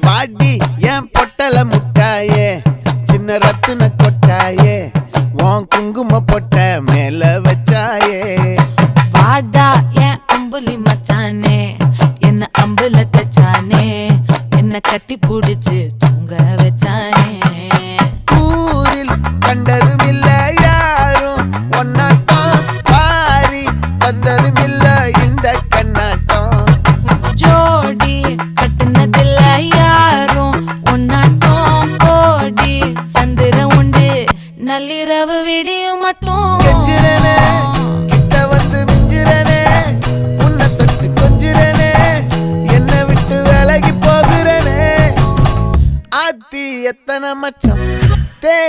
பாடி என் பொட்டல முட்டாயே சின்ன ரத்தின கொட்டாயே உன் குங்கும பொட்ட மேல வச்சாயே வாடா என் அம்புலி மச்சானே என்ன அம்புல தச்சானே என்ன கட்டி புடிச்சு தூங்க வச்சானே ஊரில் கண்டதும் இல்ல யாரும் ஒன்னாட்டம் பாரி வந்ததும் இல்ல இந்த கண்ணாட்டம் ஜோடி கட்டுனதில்ல யாரும் ஒன்னாட்டம் கோடி சந்திர உண்டு நள்ளிரவு விடியும் மட்டும் கெஞ்சிரனே கிட்ட வந்து மிஞ்சிரனே உன்னை தொட்டு கொஞ்சிரனே என்னை விட்டு விலகி போகிறனே ஆத்தி எத்தனை மச்சம் தேடி